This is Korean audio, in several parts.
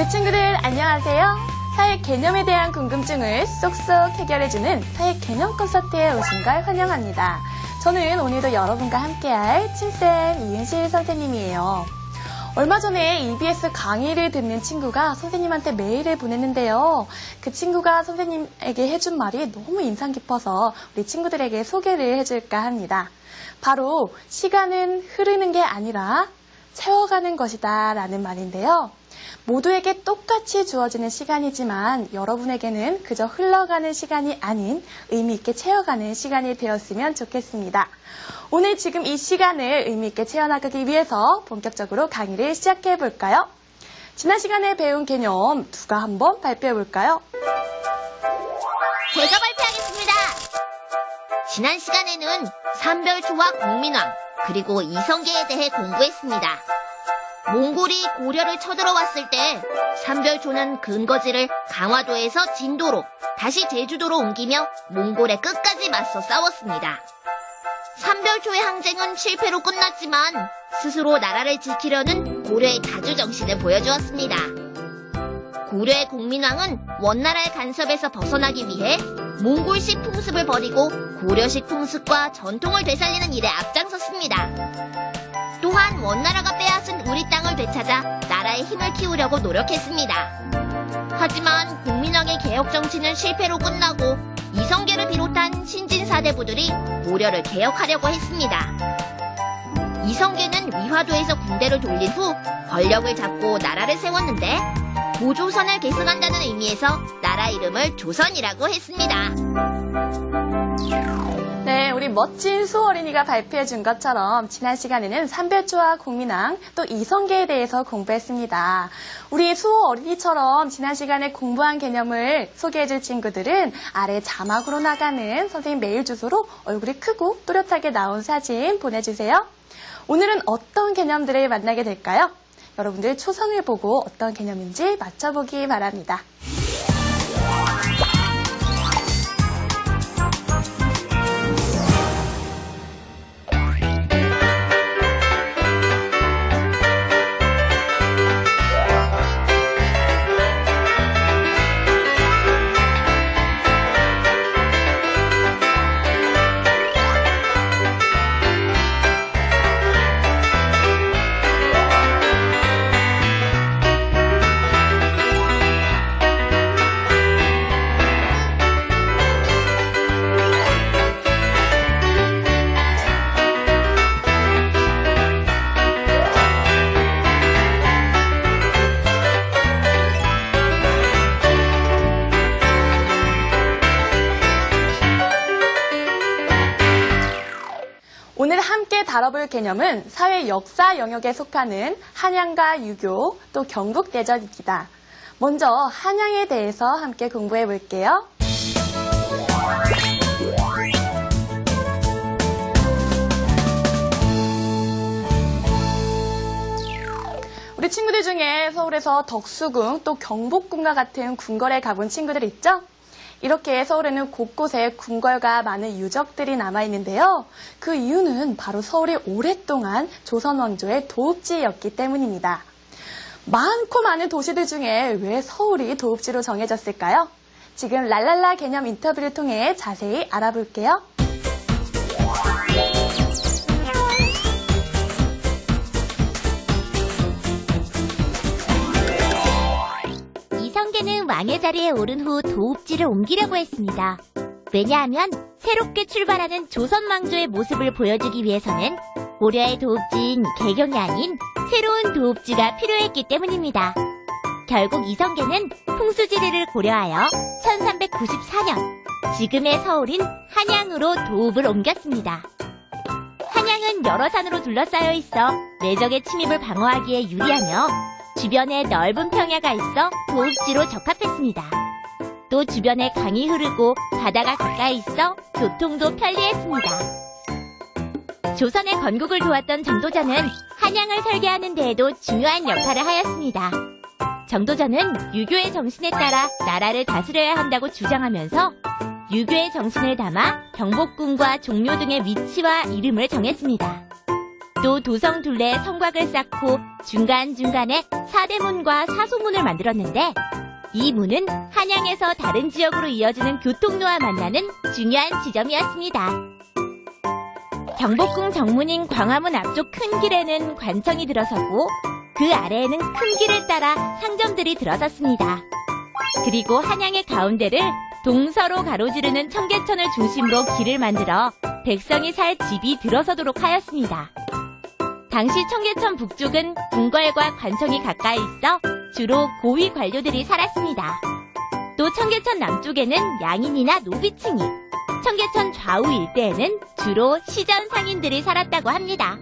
우리 친구들 안녕하세요. 사회 개념에 대한 궁금증을 쏙쏙 해결해주는 사회 개념 콘서트에 오신 걸 환영합니다. 저는 오늘도 여러분과 함께할 친쌤 이은실 선생님이에요. 얼마 전에 EBS 강의를 듣는 친구가 선생님한테 메일을 보냈는데요. 그 친구가 선생님에게 해준 말이 너무 인상 깊어서 우리 친구들에게 소개를 해줄까 합니다. 바로 시간은 흐르는 게 아니라 채워가는 것이다 라는 말인데요. 모두에게 똑같이 주어지는 시간이지만 여러분에게는 그저 흘러가는 시간이 아닌 의미 있게 채워가는 시간이 되었으면 좋겠습니다. 오늘 지금 이 시간을 의미 있게 채워나가기 위해서 본격적으로 강의를 시작해 볼까요? 지난 시간에 배운 개념 누가 한번 발표해 볼까요? 제가 발표하겠습니다. 지난 시간에는 삼별초와 공민왕 그리고 이성계에 대해 공부했습니다. 몽골이 고려를 쳐들어왔을 때 삼별초는 근거지를 강화도에서 진도로 다시 제주도로 옮기며 몽골의 끝까지 맞서 싸웠습니다. 삼별초의 항쟁은 실패로 끝났지만 스스로 나라를 지키려는 고려의 자주정신을 보여주었습니다. 고려의 공민왕은 원나라의 간섭에서 벗어나기 위해 몽골식 풍습을 버리고 고려식 풍습과 전통을 되살리는 일에 앞장섰습니다. 또한 원나라가 빼앗은 우리 땅을 되찾아 나라의 힘을 키우려고 노력했습니다. 하지만 공민왕의 개혁 정치는 실패로 끝나고 이성계를 비롯한 신진 사대부들이 고려를 개혁하려고 했습니다. 이성계는 위화도에서 군대를 돌린 후 권력을 잡고 나라를 세웠는데 고조선을 계승한다는 의미에서 나라 이름을 조선이라고 했습니다. 네, 우리 멋진 수호 어린이가 발표해 준 것처럼 지난 시간에는 삼별초와 공민왕 또 이성계에 대해서 공부했습니다. 우리 수호 어린이처럼 지난 시간에 공부한 개념을 소개해 줄 친구들은 아래 자막으로 나가는 선생님 메일 주소로 얼굴이 크고 또렷하게 나온 사진 보내주세요. 오늘은 어떤 개념들을 만나게 될까요? 여러분들 초성을 보고 어떤 개념인지 맞춰보기 바랍니다. 오늘 함께 다뤄볼 개념은 사회 역사 영역에 속하는 한양과 유교 또 경국대전입니다. 먼저 한양에 대해서 함께 공부해 볼게요. 우리 친구들 중에 서울에서 덕수궁 또 경복궁과 같은 궁궐에 가본 친구들 있죠? 이렇게 서울에는 곳곳에 궁궐과 많은 유적들이 남아있는데요. 그 이유는 바로 서울이 오랫동안 조선 왕조의 도읍지였기 때문입니다. 많고 많은 도시들 중에 왜 서울이 도읍지로 정해졌을까요? 지금 랄랄라 개념 인터뷰를 통해 자세히 알아볼게요. 이성계는 왕의 자리에 오른 후 도읍지를 옮기려고 했습니다. 왜냐하면 새롭게 출발하는 조선 왕조의 모습을 보여주기 위해서는 고려의 도읍지인 개경이 아닌 새로운 도읍지가 필요했기 때문입니다. 결국 이성계는 풍수지리를 고려하여 1394년 지금의 서울인 한양으로 도읍을 옮겼습니다. 한양은 여러 산으로 둘러싸여 있어 외적의 침입을 방어하기에 유리하며 주변에 넓은 평야가 있어 도읍지로 적합했습니다. 또 주변에 강이 흐르고 바다가 가까이 있어 교통도 편리했습니다. 조선의 건국을 도왔던 정도전은 한양을 설계하는 데에도 중요한 역할을 하였습니다. 정도전은 유교의 정신에 따라 나라를 다스려야 한다고 주장하면서 유교의 정신을 담아 경복궁과 종묘 등의 위치와 이름을 정했습니다. 또 도성 둘레에 성곽을 쌓고 중간중간에 사대문과 사소문을 만들었는데 이 문은 한양에서 다른 지역으로 이어지는 교통로와 만나는 중요한 지점이었습니다. 경복궁 정문인 광화문 앞쪽 큰 길에는 관청이 들어서고 그 아래에는 큰 길을 따라 상점들이 들어섰습니다. 그리고 한양의 가운데를 동서로 가로지르는 청계천을 중심으로 길을 만들어 백성이 살 집이 들어서도록 하였습니다. 당시 청계천 북쪽은 궁궐과 관청이 가까이 있어 주로 고위 관료들이 살았습니다. 또 청계천 남쪽에는 양인이나 노비층이, 청계천 좌우 일대에는 주로 시전 상인들이 살았다고 합니다.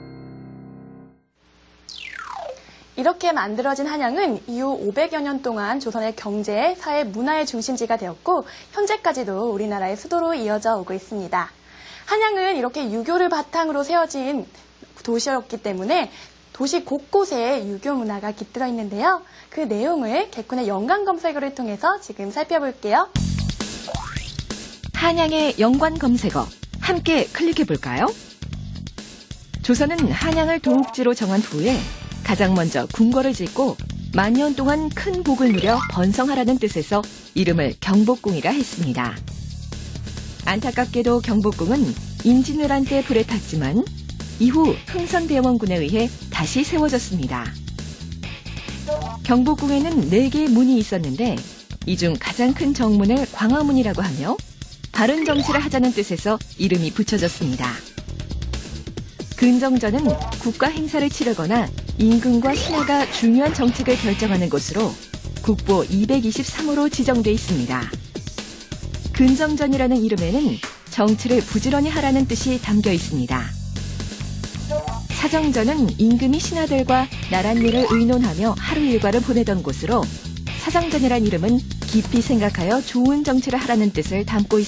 이렇게 만들어진 한양은 이후 500여 년 동안 조선의 경제, 사회, 문화의 중심지가 되었고 현재까지도 우리나라의 수도로 이어져 오고 있습니다. 한양은 이렇게 유교를 바탕으로 세워진 도시였기 때문에 도시 곳곳에 유교 문화가 깃들어 있는데요. 그 내용을 개쿤의 연관 검색어를 통해서 지금 살펴볼게요. 한양의 연관 검색어 함께 클릭해볼까요? 조선은 한양을 도읍지로 정한 후에 가장 먼저 궁궐을 짓고 만년 동안 큰 복을 누려 번성하라는 뜻에서 이름을 경복궁이라 했습니다. 안타깝게도 경복궁은 임진왜란 때 불에 탔지만 이후 흥선대원군에 의해 다시 세워졌습니다. 경복궁에는 4개의 문이 있었는데 이 중 가장 큰 정문을 광화문이라고 하며 바른 정치를 하자는 뜻에서 이름이 붙여졌습니다. 근정전은 국가 행사를 치르거나 임금과 신하가 중요한 정책을 결정하는 곳으로 국보 223호로 지정돼 있습니다. 근정전이라는 이름에는 정치를 부지런히 하라는 뜻이 담겨 있습니다. 사정전은 임금이 신하들과 나랏일을 의논하며 하루 일과를 보내던 곳으로 사정전이란 이름은 깊이 생각하여 좋은 정치를 하라는 뜻을 담고 있습니다.